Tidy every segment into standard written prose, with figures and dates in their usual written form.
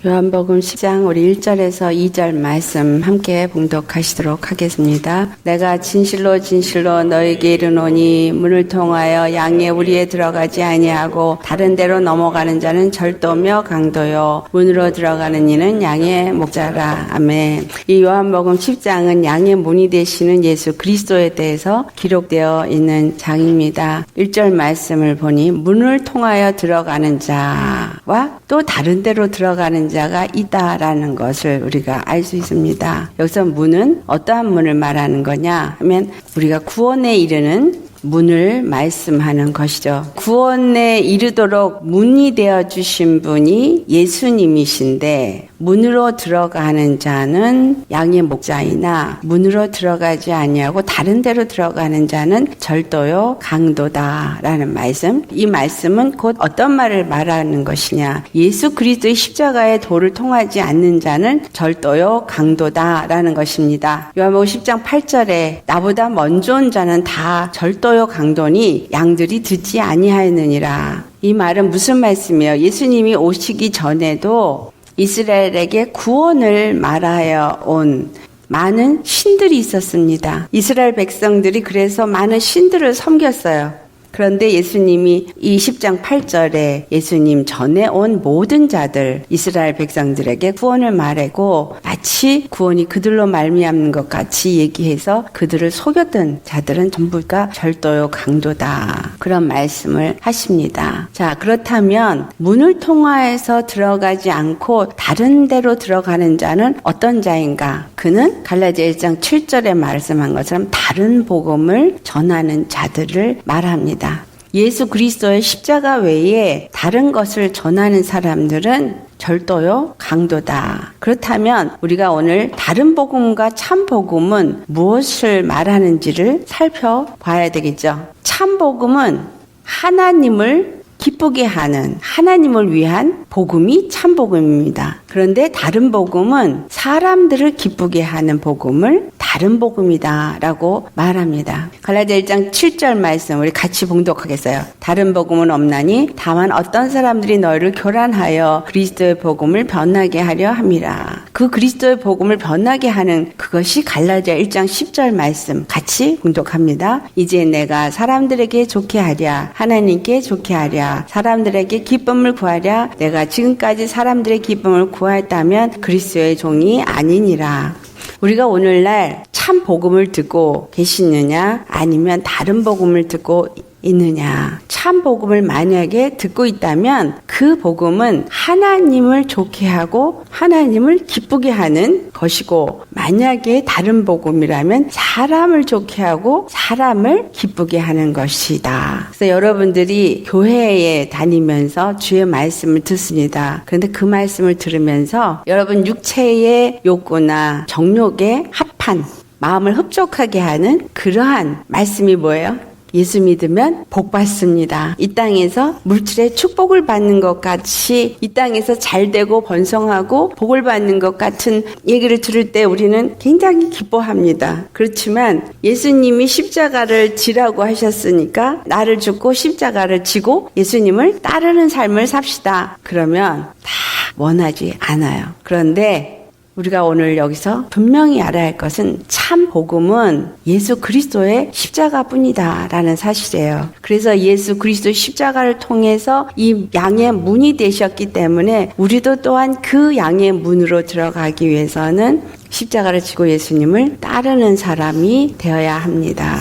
요한복음 10장 우리 1절에서 2절 말씀 함께 봉독하시도록 하겠습니다. 내가 진실로 진실로 너에게 이르노니 문을 통하여 양의 우리에 들어가지 아니하고 다른 데로 넘어가는 자는 절도며 강도요 문으로 들어가는 이는 양의 목자라. 아멘. 이 요한복음 10장은 양의 문이 되시는 예수 그리스도에 대해서 기록되어 있는 장입니다. 1절 말씀을 보니 문을 통하여 들어가는 자와 또 다른 데로 들어가는 자가 있다라는 것을 우리가 알 수 있습니다. 여기서 문은 어떠한 문을 말하는 거냐 하면 우리가 구원에 이르는 문을 말씀하는 것이죠. 구원에 이르도록 문이 되어 주신 분이 예수님이신데 문으로 들어가는 자는 양의 목자이나 문으로 들어가지 아니하고 다른 데로 들어가는 자는 절도요 강도다라는 말씀. 이 말씀은 곧 어떤 말을 말하는 것이냐. 예수 그리스도의 십자가의 도를 통하지 않는 자는 절도요 강도다라는 것입니다. 요한복음 10장 8절에 나보다 먼저 온 자는 다 절도요 강도니 양들이 듣지 아니하였느니라. 이 말은 무슨 말씀이에요? 예수님이 오시기 전에도 이스라엘에게 구원을 말하여 온 많은 신들이 있었습니다. 이스라엘 백성들이 그래서 많은 신들을 섬겼어요. 그런데 예수님이 이 10장 8절에 예수님 전에 온 모든 자들 이스라엘 백성들에게 구원을 말하고 마치 구원이 그들로 말미암는 것 같이 얘기해서 그들을 속였던 자들은 전부가 절도요 강도다. 그런 말씀을 하십니다. 자, 그렇다면 문을 통하여서 들어가지 않고 다른 데로 들어가는 자는 어떤 자인가? 그는 갈라디아 1장 7절에 말씀한 것처럼 다른 복음을 전하는 자들을 말합니다. 예수 그리스도의 십자가 외에 다른 것을 전하는 사람들은 절도요 강도다. 그렇다면 우리가 오늘 다른 복음과 참 복음은 무엇을 말하는지를 살펴봐야 되겠죠. 참 복음은 하나님을 기쁘게 하는 하나님을 위한 복음이 참 복음입니다. 그런데 다른 복음은 사람들을 기쁘게 하는 복음을 다른 복음이다 라고 말합니다. 갈라디아 1장 7절 말씀 우리 같이 봉독하겠어요. 다른 복음은 없나니 다만 어떤 사람들이 너희를 교란하여 그리스도의 복음을 변하게 하려 함이라. 그 그리스도의 복음을 변하게 하는 그것이 갈라디아 1장 10절 말씀 같이 봉독합니다. 이제 내가 사람들에게 좋게 하랴 하나님께 좋게 하랴 사람들에게 기쁨을 구하랴 내가 지금까지 사람들의 기쁨을 구하였다면 그리스도의 종이 아니니라. 우리가 오늘날 참 복음을 듣고 계시느냐 아니면 다른 복음을 듣고 있느냐. 참 복음을 만약에 듣고 있다면 그 복음은 하나님을 좋게 하고 하나님을 기쁘게 하는 것이고 만약에 다른 복음이라면 사람을 좋게 하고 사람을 기쁘게 하는 것이다. 그래서 여러분들이 교회에 다니면서 주의 말씀을 듣습니다. 그런데 그 말씀을 들으면서 여러분 육체의 욕구나 정욕에 합한 마음을 흡족하게 하는 그러한 말씀이 뭐예요? 예수 믿으면 복 받습니다. 이 땅에서 물질의 축복을 받는 것 같이 이 땅에서 잘되고 번성하고 복을 받는 것 같은 얘기를 들을 때 우리는 굉장히 기뻐합니다. 그렇지만 예수님이 십자가를 지라고 하셨으니까 나를 죽고 십자가를 지고 예수님을 따르는 삶을 삽시다. 그러면 다 원하지 않아요. 그런데 우리가 오늘 여기서 분명히 알아야 할 것은 참 복음은 예수 그리스도의 십자가뿐이다 라는 사실이에요. 그래서 예수 그리스도의 십자가를 통해서 이 양의 문이 되셨기 때문에 우리도 또한 그 양의 문으로 들어가기 위해서는 십자가를 지고 예수님을 따르는 사람이 되어야 합니다.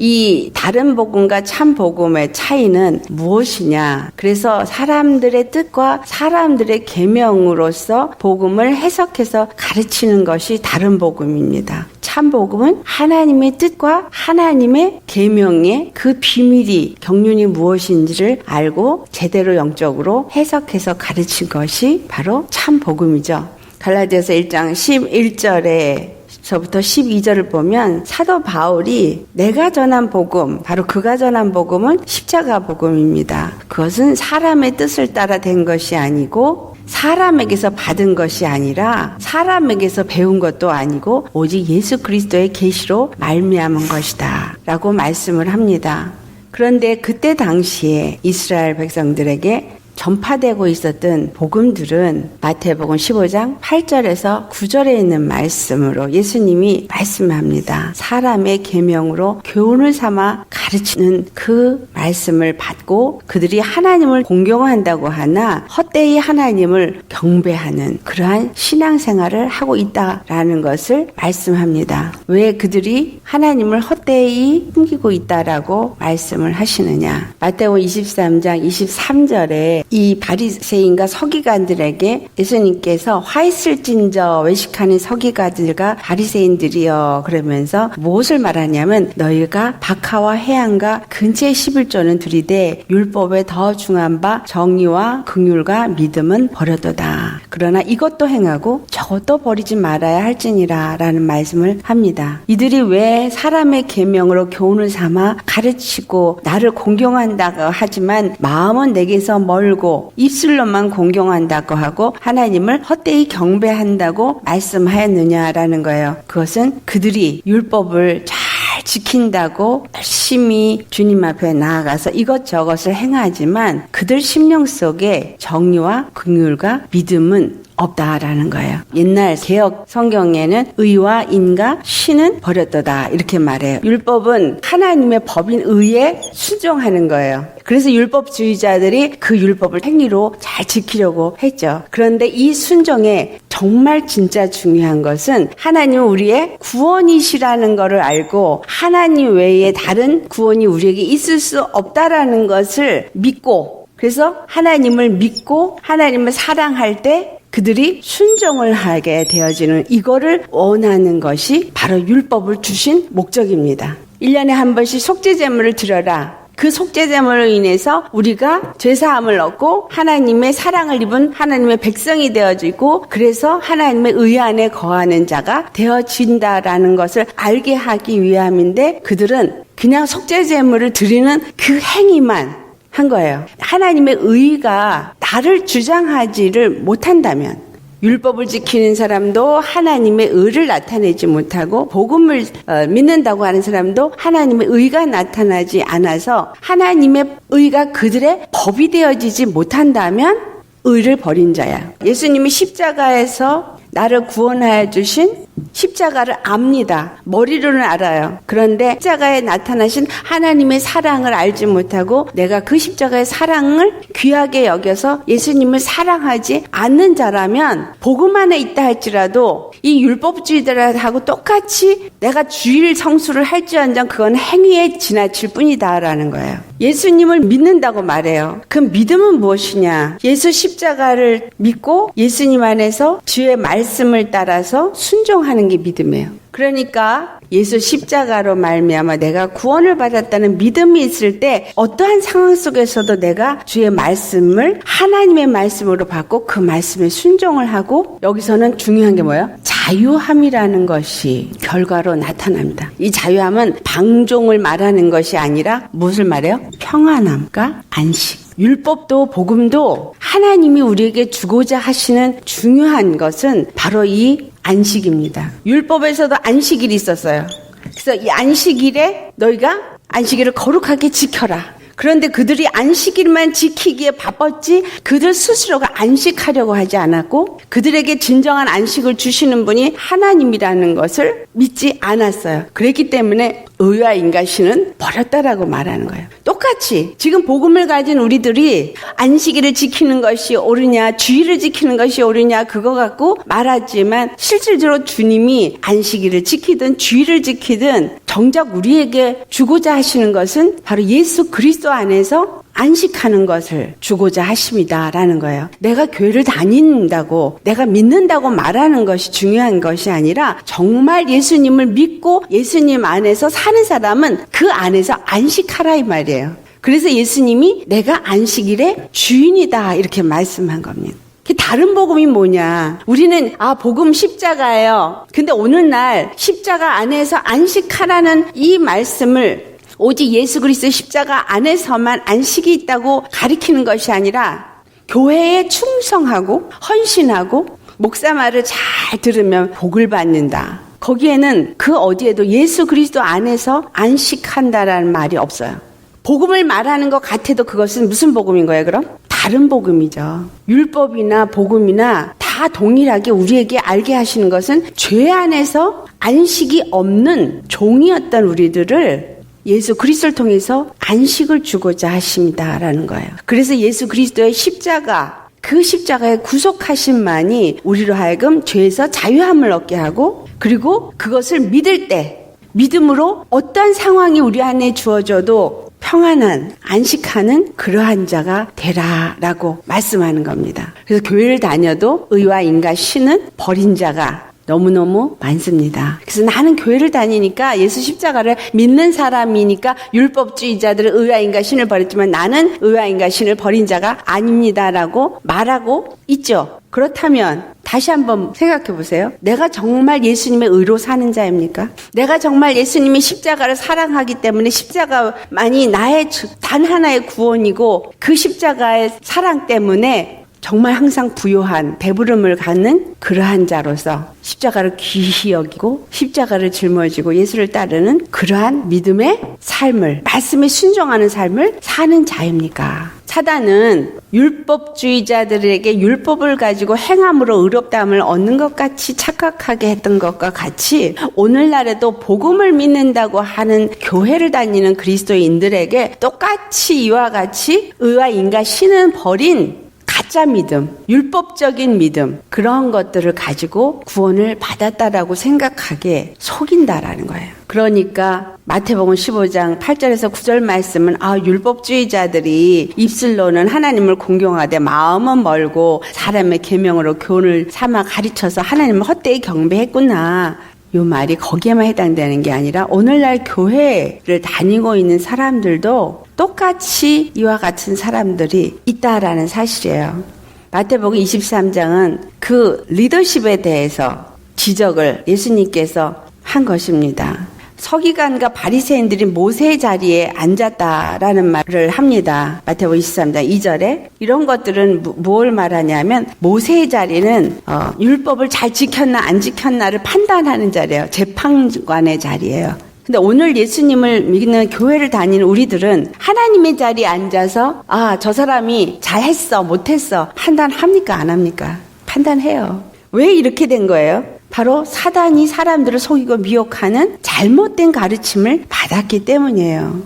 이 다른 복음과 참 복음의 차이는 무엇이냐? 그래서 사람들의 뜻과 사람들의 계명으로서 복음을 해석해서 가르치는 것이 다른 복음입니다. 참 복음은 하나님의 뜻과 하나님의 계명의 그 비밀이 경륜이 무엇인지를 알고 제대로 영적으로 해석해서 가르친 것이 바로 참 복음이죠. 갈라디아서 1장 11절에 저부터 12절을 보면 사도 바울이 내가 전한 복음, 바로 그가 전한 복음은 십자가 복음입니다. 그것은 사람의 뜻을 따라 된 것이 아니고 사람에게서 받은 것이 아니라 사람에게서 배운 것도 아니고 오직 예수 그리스도의 계시로 말미암은 것이다 라고 말씀을 합니다. 그런데 그때 당시에 이스라엘 백성들에게 전파되고 있었던 복음들은 마태복음 15장 8절에서 9절에 있는 말씀으로 예수님이 말씀합니다. 사람의 계명으로 교훈을 삼아 가르치는 그 말씀을 받고 그들이 하나님을 공경한다고 하나 헛되이 하나님을 경배하는 그러한 신앙생활을 하고 있다라는 것을 말씀합니다. 왜 그들이 하나님을 헛되이 숨기고 있다라고 말씀을 하시느냐. 마태복음 23장 23절에 이 바리새인과 서기관들에게 예수님께서 화 있을진저 외식하는 서기관들과 바리새인들이여 그러면서 무엇을 말하냐면 너희가 박하와 해양과 근처의 11조는 들이되 율법에 더 중한 바 정의와 긍휼과 믿음은 버려도다. 그러나 이것도 행하고 저것도 버리지 말아야 할지니라 라는 말씀을 합니다. 이들이 왜 사람의 계명으로 교훈을 삼아 가르치고 나를 공경한다고 하지만 마음은 내게서 멀고 입술로만 공경한다고 하고 하나님을 헛되이 경배한다고 말씀하였느냐라는 거예요. 그것은 그들이 율법을 잘 지킨다고 열심히 주님 앞에 나아가서 이것저것을 행하지만 그들 심령 속에 정의와 긍휼과 믿음은 없다라는 거예요. 옛날 개역 성경에는 의와 인과 신은 버렸도다 이렇게 말해요. 율법은 하나님의 법인 의에 순종하는 거예요. 그래서 율법주의자들이 그 율법을 행위로 잘 지키려고 했죠. 그런데 이 순종에 정말 진짜 중요한 것은 하나님은 우리의 구원이시라는 것을 알고 하나님 외에 다른 구원이 우리에게 있을 수 없다라는 것을 믿고 그래서 하나님을 믿고 하나님을 사랑할 때 그들이 순종을 하게 되어지는 이거를 원하는 것이 바로 율법을 주신 목적입니다. 1년에 한 번씩 속죄제물을 드려라. 그 속죄제물로 인해서 우리가 죄사함을 얻고 하나님의 사랑을 입은 하나님의 백성이 되어지고 그래서 하나님의 의 안에 거하는 자가 되어진다라는 것을 알게 하기 위함인데 그들은 그냥 속죄제물을 드리는 그 행위만 한 거예요. 하나님의 의가 나를 주장하지를 못한다면 율법을 지키는 사람도 하나님의 의를 나타내지 못하고 복음을 믿는다고 하는 사람도 하나님의 의가 나타나지 않아서 하나님의 의가 그들의 법이 되어지지 못한다면 의를 버린 자야. 예수님이 십자가에서 나를 구원하여 주신 십자가를 압니다. 머리로는 알아요. 그런데 십자가에 나타나신 하나님의 사랑을 알지 못하고 내가 그 십자가의 사랑을 귀하게 여겨서 예수님을 사랑하지 않는 자라면 복음 안에 있다 할지라도 이 율법주의들하고 똑같이 내가 주일 성수를 할지언정 그건 행위에 지나칠 뿐이다라는 거예요. 예수님을 믿는다고 말해요. 그 믿음은 무엇이냐? 예수 십자가를 믿고 예수님 안에서 주의 말씀을 따라서 순종하는 게 믿음이에요. 그러니까 예수 십자가로 말미암아 내가 구원을 받았다는 믿음이 있을 때 어떠한 상황 속에서도 내가 주의 말씀을 하나님의 말씀으로 받고 그 말씀에 순종을 하고 여기서는 중요한 게 뭐예요? 자유함이라는 것이 결과로 나타납니다. 이 자유함은 방종을 말하는 것이 아니라 무엇을 말해요? 평안함과 안식. 율법도 복음도 하나님이 우리에게 주고자 하시는 중요한 것은 바로 이 안식입니다. 율법에서도 안식일이 있었어요. 그래서 이 안식일에 너희가 안식일을 거룩하게 지켜라. 그런데 그들이 안식일만 지키기에 바빴지 그들 스스로가 안식하려고 하지 않았고 그들에게 진정한 안식을 주시는 분이 하나님이라는 것을 믿지 않았어요. 그랬기 때문에 의와 인과신은 버렸다라고 말하는 거예요. 똑같이 지금 복음을 가진 우리들이 안식일을 지키는 것이 옳으냐 주일을 지키는 것이 옳으냐 그거 갖고 말하지만 실질적으로 주님이 안식일을 지키든 주일을 지키든 정작 우리에게 주고자 하시는 것은 바로 예수 그리스도 안에서 안식하는 것을 주고자 하십니다라는 거예요. 내가 교회를 다닌다고 내가 믿는다고 말하는 것이 중요한 것이 아니라 정말 예수님을 믿고 예수님 안에서 사는 사람은 그 안에서 안식하라 이 말이에요. 그래서 예수님이 내가 안식일의 주인이다 이렇게 말씀한 겁니다. 다른 복음이 뭐냐? 우리는 복음 십자가예요. 근데 오늘날 십자가 안에서 안식하라는 이 말씀을 오직 예수 그리스도 십자가 안에서만 안식이 있다고 가리키는 것이 아니라 교회에 충성하고 헌신하고 목사 말을 잘 들으면 복을 받는다. 거기에는 그 어디에도 예수 그리스도 안에서 안식한다라는 말이 없어요. 복음을 말하는 것 같아도 그것은 무슨 복음인 거예요, 그럼? 다른 복음이죠. 율법이나 복음이나 다 동일하게 우리에게 알게 하시는 것은 죄 안에서 안식이 없는 종이었던 우리들을 예수 그리스도를 통해서 안식을 주고자 하십니다라는 거예요. 그래서 예수 그리스도의 십자가, 그 십자가의 구속하심만이 우리로 하여금 죄에서 자유함을 얻게 하고, 그리고 그것을 믿을 때 믿음으로 어떤 상황이 우리 안에 주어져도 평안한, 안식하는 그러한 자가 되라라고 말씀하는 겁니다. 그래서 교회를 다녀도 의와 인과 신은 버린 자가 너무너무 많습니다. 그래서 나는 교회를 다니니까 예수 십자가를 믿는 사람이니까 율법주의자들은 의와 인과 신을 버렸지만 나는 의와 인과 신을 버린 자가 아닙니다라고 말하고 있죠. 그렇다면 다시 한번 생각해 보세요. 내가 정말 예수님의 의로 사는 자입니까? 내가 정말 예수님이 십자가를 사랑하기 때문에 십자가만이 나의 단 하나의 구원이고 그 십자가의 사랑 때문에 정말 항상 부요한 배부름을 갖는 그러한 자로서 십자가를 귀히 여기고 십자가를 짊어지고 예수를 따르는 그러한 믿음의 삶을, 말씀에 순종하는 삶을 사는 자입니까? 사단은 율법주의자들에게 율법을 가지고 행함으로 의롭다함을 얻는 것 같이 착각하게 했던 것과 같이 오늘날에도 복음을 믿는다고 하는 교회를 다니는 그리스도인들에게 똑같이 이와 같이 의와 인과 신은 버린 가짜 믿음, 율법적인 믿음, 그런 것들을 가지고 구원을 받았다라고 생각하게 속인다라는 거예요. 그러니까 마태복음 15장 8절에서 9절 말씀은 율법주의자들이 입술로는 하나님을 공경하되 마음은 멀고 사람의 계명으로 교훈을 삼아 가르쳐서 하나님을 헛되이 경배했구나. 이 말이 거기에만 해당되는 게 아니라 오늘날 교회를 다니고 있는 사람들도 똑같이 이와 같은 사람들이 있다라는 사실이에요. 마태복음 23장은 그 리더십에 대해서 지적을 예수님께서 한 것입니다. 서기관과 바리새인들이 모세의 자리에 앉았다라는 말을 합니다. 마태복음 23장 2절에 이런 것들은 뭘 말하냐면 모세의 자리는 율법을 잘 지켰나 안 지켰나를 판단하는 자리예요. 재판관의 자리예요. 근데 오늘 예수님을 믿는 교회를 다니는 우리들은 하나님의 자리에 앉아서 저 사람이 잘했어 못했어 판단합니까 안 합니까? 판단해요. 왜 이렇게 된 거예요? 바로 사단이 사람들을 속이고 미혹하는 잘못된 가르침을 받았기 때문이에요.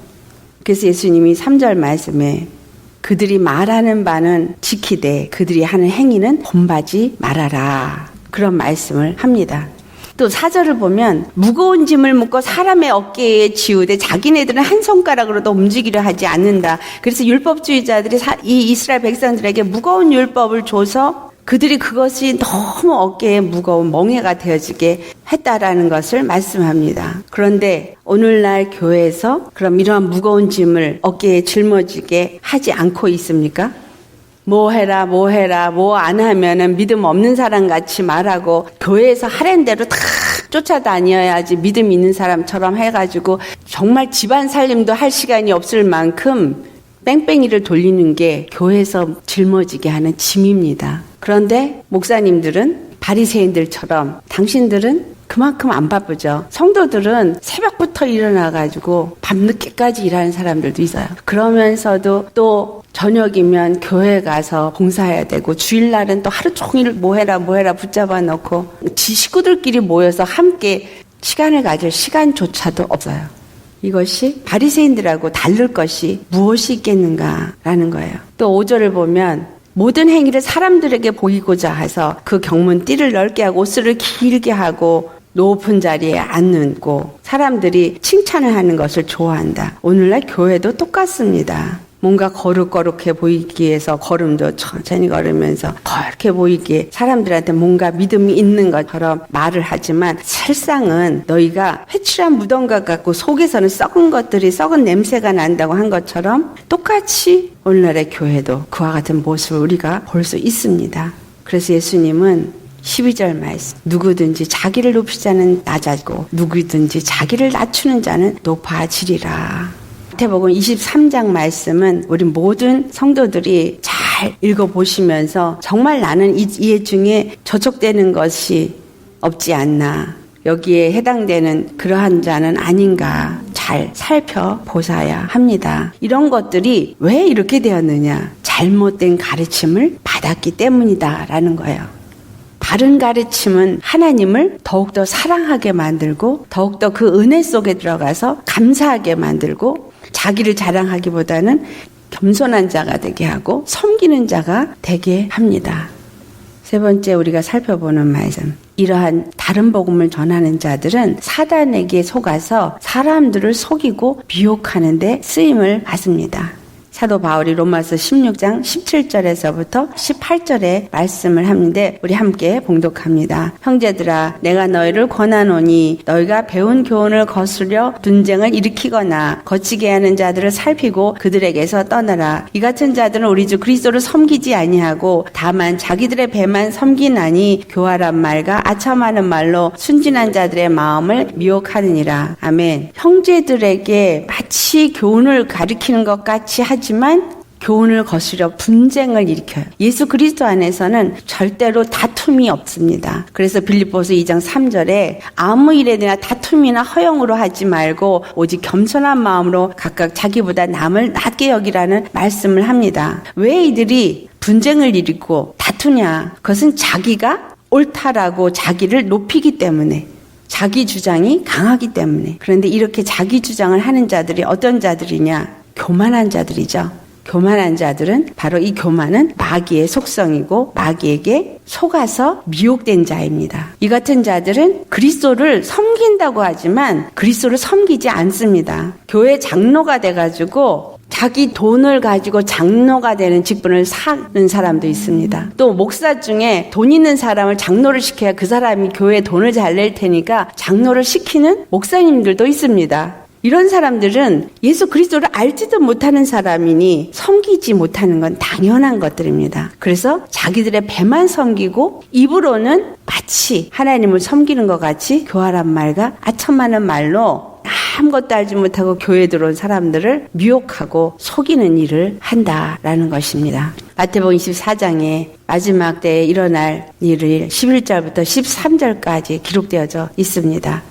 그래서 예수님이 3절 말씀에 그들이 말하는 바는 지키되 그들이 하는 행위는 본받지 말아라. 그런 말씀을 합니다. 또 4절을 보면 무거운 짐을 묶어 사람의 어깨에 지우되 자기네들은 한 손가락으로도 움직이려 하지 않는다. 그래서 율법주의자들이 이 이스라엘 백성들에게 무거운 율법을 줘서 그들이 그것이 너무 어깨에 무거운 멍에가 되어지게 했다라는 것을 말씀합니다. 그런데 오늘날 교회에서 그럼 이러한 무거운 짐을 어깨에 짊어지게 하지 않고 있습니까? 뭐 해라 뭐 안 하면은 믿음 없는 사람 같이 말하고 교회에서 하랜 대로 다 쫓아다녀야지 믿음 있는 사람처럼 해가지고 정말 집안 살림도 할 시간이 없을 만큼 뺑뺑이를 돌리는 게 교회에서 짊어지게 하는 짐입니다. 그런데 목사님들은 바리새인들처럼 당신들은 그만큼 안 바쁘죠. 성도들은 새벽부터 일어나가지고 밤늦게까지 일하는 사람들도 있어요. 그러면서도 또 저녁이면 교회 가서 봉사해야 되고 주일날은 또 하루 종일 뭐 해라 붙잡아 놓고 지 식구들끼리 모여서 함께 시간을 가질 시간조차도 없어요. 이것이 바리새인들하고 다를 것이 무엇이 있겠는가라는 거예요. 또 5절을 보면 모든 행위를 사람들에게 보이고자 해서 그 경문 띠를 넓게 하고 옷을 길게 하고 높은 자리에 앉고 사람들이 칭찬을 하는 것을 좋아한다. 오늘날 교회도 똑같습니다. 뭔가 거룩거룩해 보이기 위해서 걸음도 천천히 걸으면서 거룩해 보이기에 사람들한테 뭔가 믿음이 있는 것처럼 말을 하지만 실상은 너희가 회칠한 무덤과 같고 속에서는 썩은 냄새가 난다고 한 것처럼 똑같이 오늘날의 교회도 그와 같은 모습을 우리가 볼 수 있습니다. 그래서 예수님은 12절 말씀 누구든지 자기를 높이는 자는 낮아지고 누구든지 자기를 낮추는 자는 높아지리라. 마태복음 23장 말씀은 우리 모든 성도들이 잘 읽어보시면서 정말 나는 이 중에 저촉되는 것이 없지 않나 여기에 해당되는 그러한 자는 아닌가 잘 살펴보셔야 합니다. 이런 것들이 왜 이렇게 되었느냐? 잘못된 가르침을 받았기 때문이다라는 거예요. 바른 가르침은 하나님을 더욱더 사랑하게 만들고 더욱더 그 은혜 속에 들어가서 감사하게 만들고 자기를 자랑하기보다는 겸손한 자가 되게 하고 섬기는 자가 되게 합니다. 세 번째 우리가 살펴보는 말씀. 이러한 다른 복음을 전하는 자들은 사단에게 속아서 사람들을 속이고 미혹하는 데 쓰임을 받습니다. 사도 바울이 로마서 16장 17절에서부터 18절에 말씀을 하는데 우리 함께 봉독합니다. 형제들아 내가 너희를 권하노니 너희가 배운 교훈을 거스려 분쟁을 일으키거나 거치게 하는 자들을 살피고 그들에게서 떠나라. 이 같은 자들은 우리 주 그리스도를 섬기지 아니하고 다만 자기들의 배만 섬기나니 교활한 말과 아첨하는 말로 순진한 자들의 마음을 미혹하느니라. 아멘. 형제들에게 마치 교훈을 가리키는 것 같이 하지만 교훈을 거스려 분쟁을 일으켜요. 예수 그리스도 안에서는 절대로 다툼이 없습니다. 그래서 빌립보서 2장 3절에 아무 일에나 다툼이나 허영으로 하지 말고 오직 겸손한 마음으로 각각 자기보다 남을 낮게 여기라는 말씀을 합니다. 왜 이들이 분쟁을 일으키고 다투냐? 그것은 자기가 옳다라고 자기를 높이기 때문에, 자기 주장이 강하기 때문에. 그런데 이렇게 자기 주장을 하는 자들이 어떤 자들이냐? 교만한 자들이죠. 교만한 자들은 바로 이 교만은 마귀의 속성이고 마귀에게 속아서 미혹된 자입니다. 이 같은 자들은 그리스도를 섬긴다고 하지만 그리스도를 섬기지 않습니다. 교회 장로가 돼가지고 자기 돈을 가지고 장로가 되는 직분을 사는 사람도 있습니다. 또 목사 중에 돈 있는 사람을 장로를 시켜야 그 사람이 교회에 돈을 잘 낼 테니까 장로를 시키는 목사님들도 있습니다. 이런 사람들은 예수 그리스도를 알지도 못하는 사람이니 섬기지 못하는 건 당연한 것들입니다. 그래서 자기들의 배만 섬기고 입으로는 마치 하나님을 섬기는 것 같이 교활한 말과 아첨하는 말로 아무것도 알지 못하고 교회에 들어온 사람들을 미혹하고 속이는 일을 한다라는 것입니다. 마태복음 24장에 마지막 때에 일어날 일을 11절부터 13절까지 기록되어져 있습니다.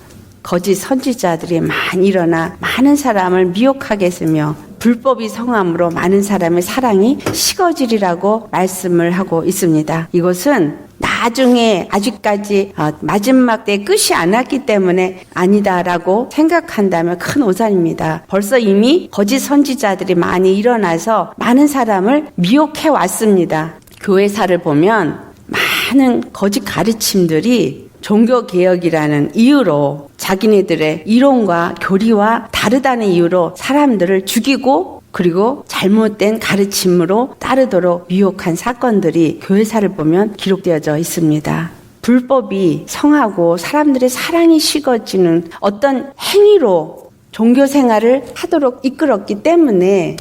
거짓 선지자들이 많이 일어나 많은 사람을 미혹하게 했으며 불법이 성함으로 많은 사람의 사랑이 식어지리라고 말씀을 하고 있습니다. 이것은 나중에 아직까지 마지막 때 끝이 안 왔기 때문에 아니다라고 생각한다면 큰 오산입니다. 벌써 이미 거짓 선지자들이 많이 일어나서 많은 사람을 미혹해 왔습니다. 교회사를 보면 많은 거짓 가르침들이 종교개혁이라는 이유로 자기네들의 이론과 교리와 다르다는 이유로 사람들을 죽이고 그리고 잘못된 가르침으로 따르도록 미혹한 사건들이 교회사를 보면 기록되어져 있습니다. 불법이 성하고 사람들의 사랑이 식어지는 어떤 행위로 종교생활을 하도록 이끌었기 때문에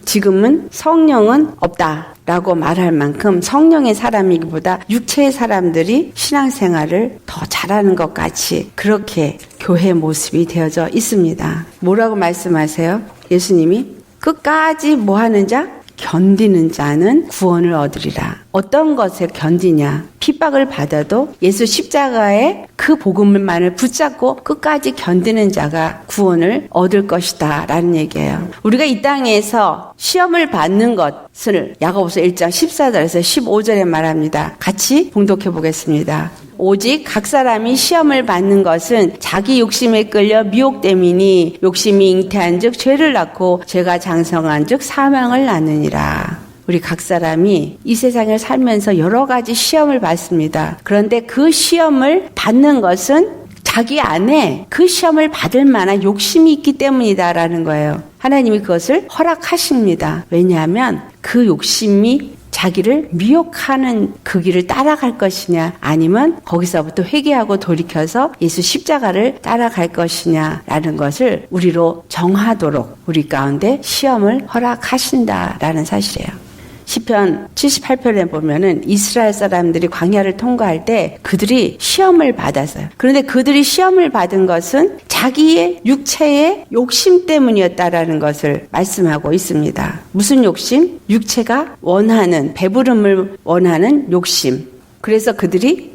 지금은 성령은 없다라고 말할 만큼 성령의 사람이기보다 육체의 사람들이 신앙생활을 더 잘하는 것 같이 그렇게 교회 모습이 되어져 있습니다. 뭐라고 말씀하세요? 예수님이 끝까지 뭐 하는 자? 견디는 자는 구원을 얻으리라. 어떤 것에 견디냐? 핍박을 받아도 예수 십자가의 그 복음만을 붙잡고 끝까지 견디는 자가 구원을 얻을 것이다 라는 얘기예요. 우리가 이 땅에서 시험을 받는 것을 야고보서 1장 14절에서 15절에 말합니다. 같이 봉독해 보겠습니다. 오직 각 사람이 시험을 받는 것은 자기 욕심에 끌려 미혹됨이니 욕심이 잉태한 즉 죄를 낳고 죄가 장성한 즉 사망을 낳느니라. 우리 각 사람이 이 세상을 살면서 여러 가지 시험을 받습니다. 그런데 그 시험을 받는 것은 자기 안에 그 시험을 받을 만한 욕심이 있기 때문이다라는 거예요. 하나님이 그것을 허락하십니다. 왜냐하면 그 욕심이 자기를 미혹하는 그 길을 따라갈 것이냐 아니면 거기서부터 회개하고 돌이켜서 예수 십자가를 따라갈 것이냐라는 것을 우리로 정하도록 우리 가운데 시험을 허락하신다라는 사실이에요. 시편 78편에 보면은 이스라엘 사람들이 광야를 통과할 때 그들이 시험을 받았어요. 그런데 그들이 시험을 받은 것은 자기의 육체의 욕심 때문이었다라는 것을 말씀하고 있습니다. 무슨 욕심? 육체가 원하는, 배부름을 원하는 욕심. 그래서 그들이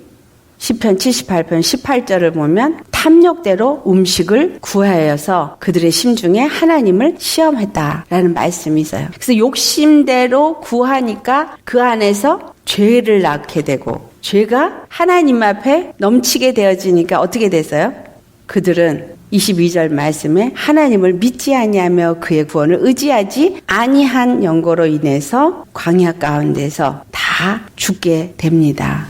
시편 78편 18절을 보면 다 탐욕대로 음식을 구하여서 그들의 심중에 하나님을 시험했다라는 말씀이 있어요. 그래서 욕심대로 구하니까 그 안에서 죄를 낳게 되고, 죄가 하나님 앞에 넘치게 되어지니까 어떻게 됐어요? 그들은 22절 말씀에 하나님을 믿지 아니하며 그의 구원을 의지하지 아니한 연고로 인해서 광야 가운데서 다 죽게 됩니다.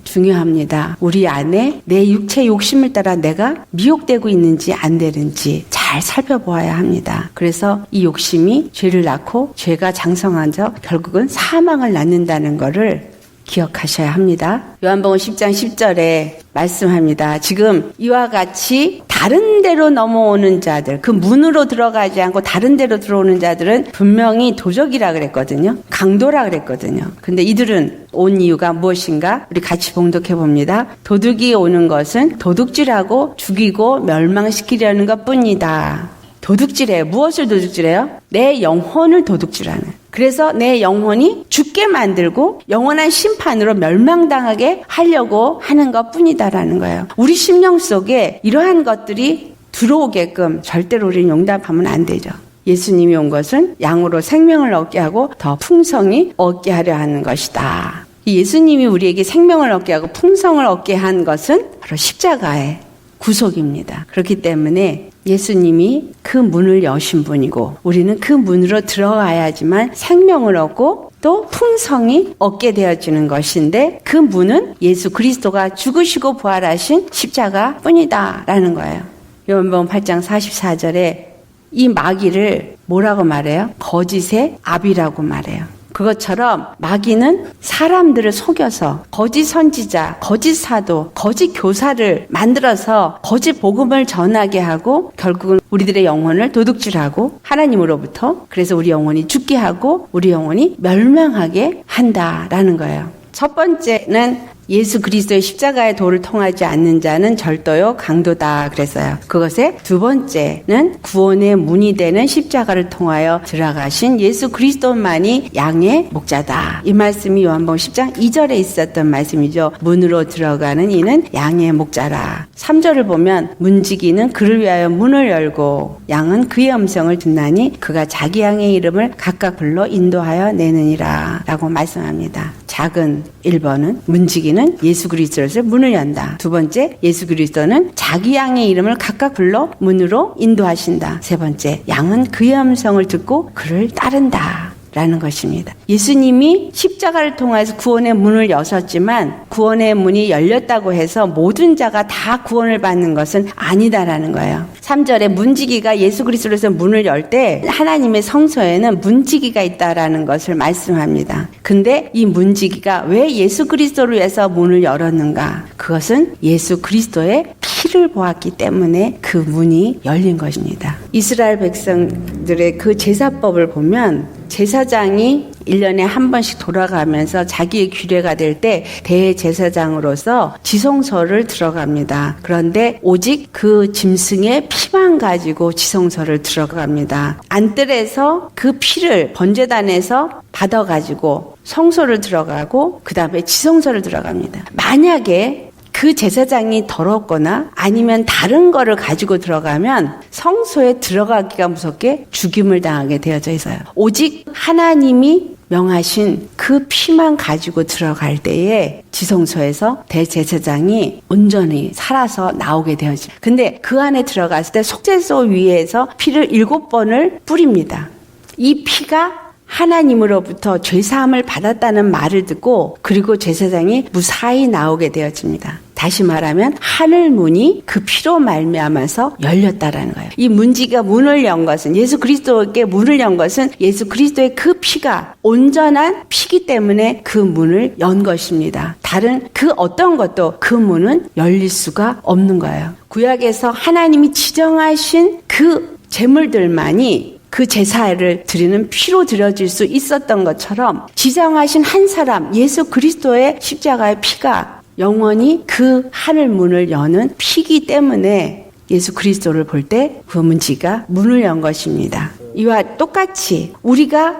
중요합니다. 우리 안에 내 육체 욕심을 따라 내가 미혹되고 있는지 안 되는지 잘 살펴보아야 합니다. 그래서 이 욕심이 죄를 낳고 죄가 장성하죠. 결국은 사망을 낳는다는 것을 기억하셔야 합니다. 요한복음 10장 10절에 말씀합니다. 지금 이와 같이 다른 데로 넘어오는 자들, 그 문으로 들어가지 않고 다른 데로 들어오는 자들은 분명히 도적이라 그랬거든요. 강도라 그랬거든요. 근데 이들은 온 이유가 무엇인가? 우리 같이 봉독해 봅니다. 도둑이 오는 것은 도둑질하고 죽이고 멸망시키려는 것뿐이다. 도둑질해요. 무엇을 도둑질해요? 내 영혼을 도둑질하는. 그래서 내 영혼이 죽게 만들고 영원한 심판으로 멸망당하게 하려고 하는 것뿐이다라는 거예요. 우리 심령 속에 이러한 것들이 들어오게끔 절대로 우리는 용납하면 안 되죠. 예수님이 온 것은 양으로 생명을 얻게 하고 더 풍성히 얻게 하려 하는 것이다. 예수님이 우리에게 생명을 얻게 하고 풍성을 얻게 한 것은 바로 십자가의 구속입니다. 그렇기 때문에 예수님이 그 문을 여신 분이고 우리는 그 문으로 들어가야지만 생명을 얻고 또 풍성이 얻게 되어지는 것인데, 그 문은 예수 그리스도가 죽으시고 부활하신 십자가뿐이다 라는 거예요. 요한복음 8장 44절에 이 마귀를 뭐라고 말해요? 거짓의 압이라고 말해요. 그것처럼 마귀는 사람들을 속여서 거짓 선지자, 거짓 사도, 거짓 교사를 만들어서 거짓 복음을 전하게 하고 결국은 우리들의 영혼을 도둑질하고 하나님으로부터, 그래서 우리 영혼이 죽게 하고 우리 영혼이 멸망하게 한다라는 거예요. 첫 번째는 예수 그리스도의 십자가의 도를 통하지 않는 자는 절도요 강도다 그랬어요. 그것의 두 번째는 구원의 문이 되는 십자가를 통하여 들어가신 예수 그리스도만이 양의 목자다. 이 말씀이 요한복음 10장 2절에 있었던 말씀이죠. 문으로 들어가는 이는 양의 목자라. 3절을 보면 문지기는 그를 위하여 문을 열고 양은 그의 음성을 듣나니 그가 자기 양의 이름을 각각 불러 인도하여 내느니라 라고 말씀합니다. 작은 1번은 문지기는 예수 그리스도로서 문을 연다. 두 번째, 예수 그리스도는 자기 양의 이름을 각각 불러 문으로 인도하신다. 세 번째, 양은 그의 음성을 듣고 그를 따른다 라는 것입니다. 예수님이 십자가를 통해서 구원의 문을 여셨지만 구원의 문이 열렸다고 해서 모든 자가 다 구원을 받는 것은 아니다라는 거예요. 3절에 문지기가 예수 그리스도로서 문을 열 때 하나님의 성소에는 문지기가 있다라는 것을 말씀합니다. 근데 이 문지기가 왜 예수 그리스도를 위해서 문을 열었는가? 그것은 예수 그리스도의 피를 보았기 때문에 그 문이 열린 것입니다. 이스라엘 백성들의 그 제사법을 보면 제사장이 1년에 한 번씩 돌아가면서 자기의 규례가 될 때 대제사장으로서 지성소를 들어갑니다. 그런데 오직 그 짐승의 피만 가지고 지성소를 들어갑니다. 안뜰에서 그 피를 번제단에서 받아가지고 성소를 들어가고 그 다음에 지성소를 들어갑니다. 만약에 그 제사장이 더럽거나 아니면 다른 거를 가지고 들어가면 성소에 들어가기가 무섭게 죽임을 당하게 되어져 있어요. 오직 하나님이 명하신 그 피만 가지고 들어갈 때에 지성소에서 대제사장이 온전히 살아서 나오게 되어져. 근데 그 안에 들어갔을 때 속죄소 위에서 피를 7번을 뿌립니다. 이 피가 하나님으로부터 죄사함을 받았다는 말을 듣고 그리고 제사장이 무사히 나오게 되어집니다. 다시 말하면 하늘 문이 그 피로 말미암아서 열렸다라는 거예요. 이 문지기가 문을 연 것은, 예수 그리스도에게 문을 연 것은 예수 그리스도의 그 피가 온전한 피기 때문에 그 문을 연 것입니다. 다른 그 어떤 것도 그 문은 열릴 수가 없는 거예요. 구약에서 하나님이 지정하신 그 제물들만이 그 제사를 드리는 피로 드려질 수 있었던 것처럼 지정하신 한 사람 예수 그리스도의 십자가의 피가 영원히 그 하늘 문을 여는 피기 때문에 예수 그리스도를 볼 때 그 문지가 문을 연 것입니다. 이와 똑같이 우리가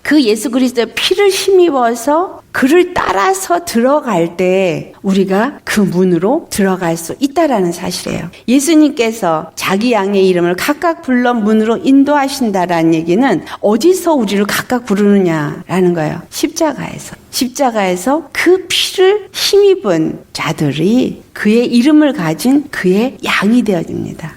그 예수 그리스도의 피를 힘입어서 그를 따라서 들어갈 때 우리가 그 문으로 들어갈 수 있다라는 사실이에요. 예수님께서 자기 양의 이름을 각각 불러 문으로 인도하신다라는 얘기는 어디서 우리를 각각 부르느냐라는 거예요. 십자가에서 그 피를 힘입은 자들이 그의 이름을 가진 그의 양이 되어집니다.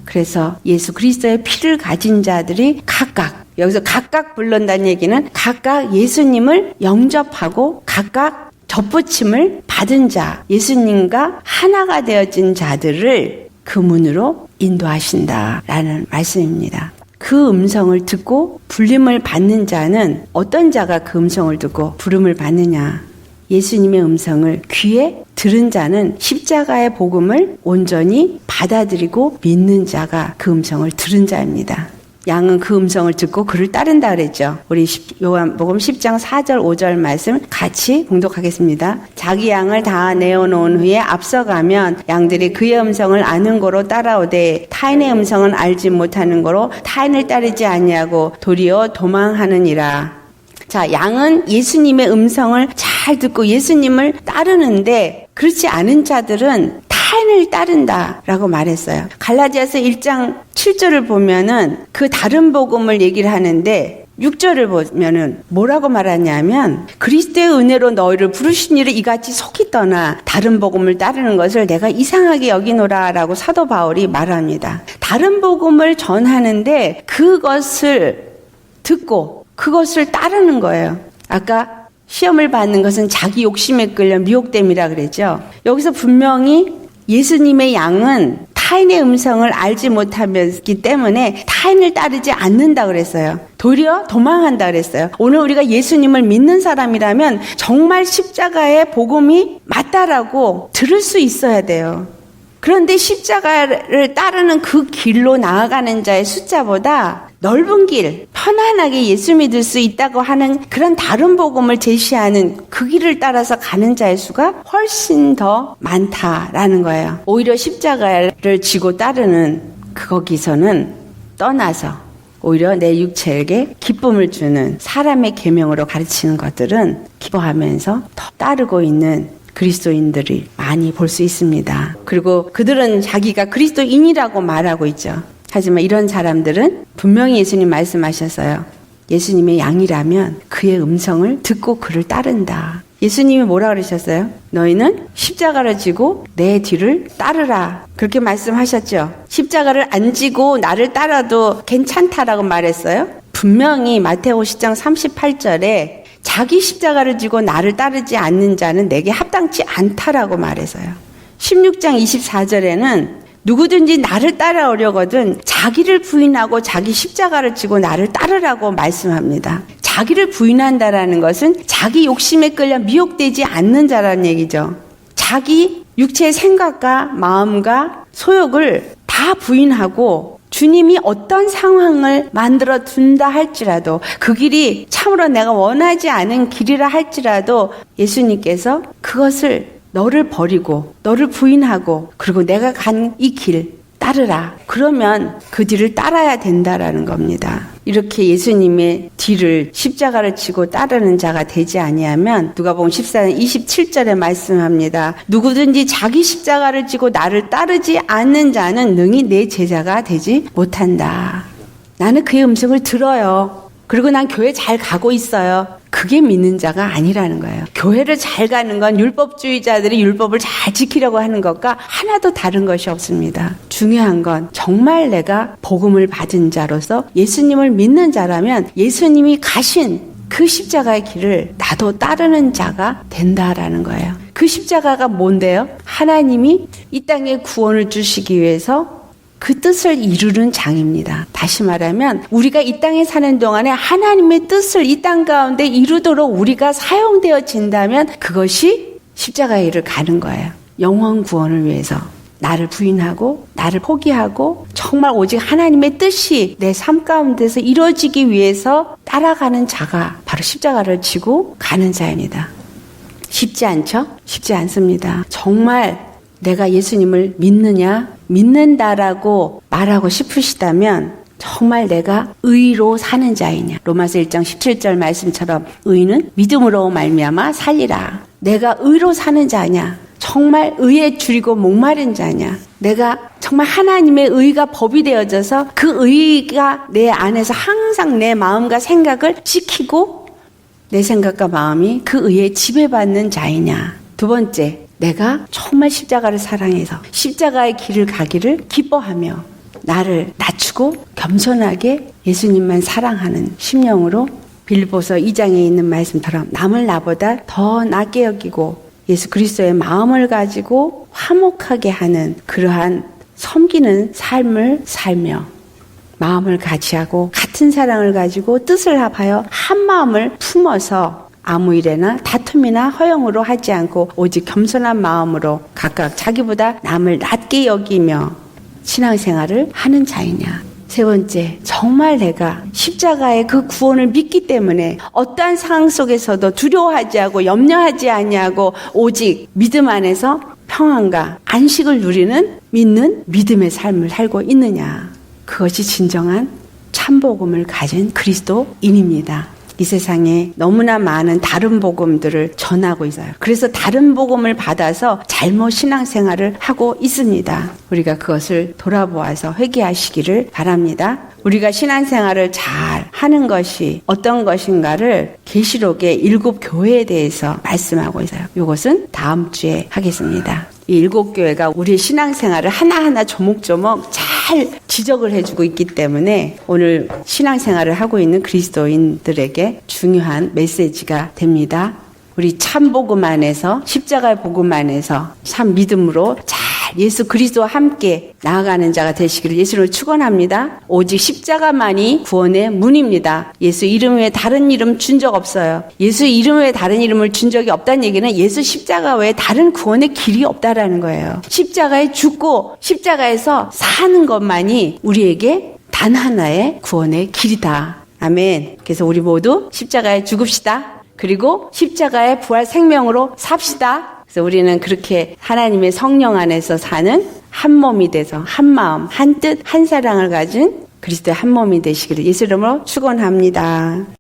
그래서 예수 그리스도의 피를 가진 자들이 각각, 여기서 각각 부른다는 얘기는 각각 예수님을 영접하고 각각 접붙임을 받은 자, 예수님과 하나가 되어진 자들을 그 문으로 인도하신다라는 말씀입니다. 그 음성을 듣고 불림을 받는 자는 어떤 자가 그 음성을 듣고 부름을 받느냐? 예수님의 음성을 귀에 들은 자는 십자가의 복음을 온전히 받아들이고 믿는 자가 그 음성을 들은 자입니다. 양은 그 음성을 듣고 그를 따른다 그랬죠. 우리 요한복음 10장 4절 5절 말씀 같이 봉독하겠습니다. 자기 양을 다 내어놓은 후에 앞서가면 양들이 그의 음성을 아는 거로 따라오되 타인의 음성은 알지 못하는 거로 타인을 따르지 아니하고 도리어 도망하느니라. 자, 양은 예수님의 음성을 잘 듣고 예수님을 따르는데 그렇지 않은 자들은 타인을 따른다라고 말했어요. 갈라디아서 1장 7절을 보면은 그 다른 복음을 얘기를 하는데 6절을 보면은 뭐라고 말하냐면 그리스도의 은혜로 너희를 부르신 이를 이같이 속이 떠나 다른 복음을 따르는 것을 내가 이상하게 여기노라라고 사도 바울이 말합니다. 다른 복음을 전하는데 그것을 듣고 그것을 따르는 거예요. 아까 시험을 받는 것은 자기 욕심에 끌려 미혹됨이라 그랬죠. 여기서 분명히 예수님의 양은 타인의 음성을 알지 못하기 때문에 타인을 따르지 않는다 그랬어요. 도리어 도망한다 그랬어요. 오늘 우리가 예수님을 믿는 사람이라면 정말 십자가의 복음이 맞다라고 들을 수 있어야 돼요. 그런데 십자가를 따르는 그 길로 나아가는 자의 숫자보다 넓은 길, 편안하게 예수 믿을 수 있다고 하는 그런 다른 복음을 제시하는 그 길을 따라서 가는 자의 수가 훨씬 더 많다라는 거예요. 오히려 십자가를 지고 따르는 거기서는 떠나서 오히려 내 육체에게 기쁨을 주는 사람의 계명으로 가르치는 것들은 기뻐하면서 더 따르고 있는 그리스도인들이 많이 볼 수 있습니다. 그리고 그들은 자기가 그리스도인이라고 말하고 있죠. 하지만 이런 사람들은 분명히 예수님 말씀하셨어요. 예수님의 양이라면 그의 음성을 듣고 그를 따른다. 예수님이 뭐라 그러셨어요? 너희는 십자가를 지고 내 뒤를 따르라. 그렇게 말씀하셨죠. 십자가를 안 지고 나를 따라도 괜찮다라고 말했어요. 분명히 마태오 10장 38절에 자기 십자가를 지고 나를 따르지 않는 자는 내게 합당치 않다라고 말해서요. 16장 24절에는 누구든지 나를 따라오려거든 자기를 부인하고 자기 십자가를 지고 나를 따르라고 말씀합니다. 자기를 부인한다라는 것은 자기 욕심에 끌려 미혹되지 않는 자라는 얘기죠. 자기 육체의 생각과 마음과 소욕을 다 부인하고 주님이 어떤 상황을 만들어 둔다 할지라도 그 길이 참으로 내가 원하지 않은 길이라 할지라도 예수님께서 그것을 너를 버리고 너를 부인하고 그리고 내가 간 이 길 따르라. 그러면 그 뒤를 따라야 된다라는 겁니다. 이렇게 예수님의 뒤를 십자가를 지고 따르는 자가 되지 아니하면 누가복음 14장 27절에 말씀합니다. 누구든지 자기 십자가를 지고 나를 따르지 않는 자는 능히 내 제자가 되지 못한다. 나는 그의 음성을 들어요. 그리고 난 교회 잘 가고 있어요. 그게 믿는 자가 아니라는 거예요. 교회를 잘 가는 건 율법주의자들이 율법을 잘 지키려고 하는 것과 하나도 다른 것이 없습니다. 중요한 건 정말 내가 복음을 받은 자로서 예수님을 믿는 자라면 예수님이 가신 그 십자가의 길을 나도 따르는 자가 된다라는 거예요. 그 십자가가 뭔데요? 하나님이 이 땅에 구원을 주시기 위해서 그 뜻을 이루는 장입니다. 다시 말하면 우리가 이 땅에 사는 동안에 하나님의 뜻을 이 땅 가운데 이루도록 우리가 사용되어진다면 그것이 십자가의 일을 가는 거예요. 영원 구원을 위해서 나를 부인하고 나를 포기하고 정말 오직 하나님의 뜻이 내 삶 가운데서 이루어지기 위해서 따라가는 자가 바로 십자가를 지고 가는 자입니다. 쉽지 않죠? 쉽지 않습니다. 정말 내가 예수님을 믿느냐? 믿는다라고 말하고 싶으시다면 정말 내가 의로 사는 자이냐. 로마서 1장 17절 말씀처럼 의는 믿음으로 말미암아 살리라. 내가 의로 사는 자냐. 정말 의에 줄이고 목마른 자냐. 내가 정말 하나님의 의가 법이 되어져서 그 의가 내 안에서 항상 내 마음과 생각을 지키고 내 생각과 마음이 그 의에 지배받는 자이냐. 두 번째, 내가 정말 십자가를 사랑해서 십자가의 길을 가기를 기뻐하며 나를 낮추고 겸손하게 예수님만 사랑하는 심령으로 빌립보서 2장에 있는 말씀처럼 남을 나보다 더 낮게 여기고 예수 그리스도의 마음을 가지고 화목하게 하는 그러한 섬기는 삶을 살며 마음을 같이하고 같은 사랑을 가지고 뜻을 합하여 한 마음을 품어서 아무 일에나 다툼이나 허영으로 하지 않고 오직 겸손한 마음으로 각각 자기보다 남을 낮게 여기며 신앙생활을 하는 자이냐. 세 번째, 정말 내가 십자가의 그 구원을 믿기 때문에 어떠한 상황 속에서도 두려워하지 않고 염려하지 아니하고 오직 믿음 안에서 평안과 안식을 누리는 믿는 믿음의 삶을 살고 있느냐. 그것이 진정한 참복음을 가진 그리스도인입니다. 이 세상에 너무나 많은 다른 복음들을 전하고 있어요. 그래서 다른 복음을 받아서 잘못 신앙생활을 하고 있습니다. 우리가 그것을 돌아보아서 회개하시기를 바랍니다. 우리가 신앙생활을 잘 하는 것이 어떤 것인가를 계시록의 7 교회에 대해서 말씀하고 있어요. 이것은 다음 주에 하겠습니다. 이 7 교회가 우리의 신앙생활을 하나하나 조목조목 잘 지적을 해주고 있기 때문에 오늘 신앙생활을 하고 있는 그리스도인들에게 중요한 메시지가 됩니다. 우리 참 복음 안에서 십자가의 복음 안에서 참 믿음으로 잘 예수 그리스도와 함께 나아가는 자가 되시기를 예수를 축원합니다. 오직 십자가만이 구원의 문입니다. 예수 이름 외에 다른 이름 준 적 없어요. 예수 이름 외에 다른 이름을 준 적이 없다는 얘기는 예수 십자가 외에 다른 구원의 길이 없다라는 거예요. 십자가에 죽고 십자가에서 사는 것만이 우리에게 단 하나의 구원의 길이다. 아멘. 그래서 우리 모두 십자가에 죽읍시다. 그리고 십자가의 부활 생명으로 삽시다. 그래서 우리는 그렇게 하나님의 성령 안에서 사는 한 몸이 돼서 한 마음, 한 뜻, 한 사랑을 가진 그리스도의 한 몸이 되시기를 예수 이름으로 축원합니다.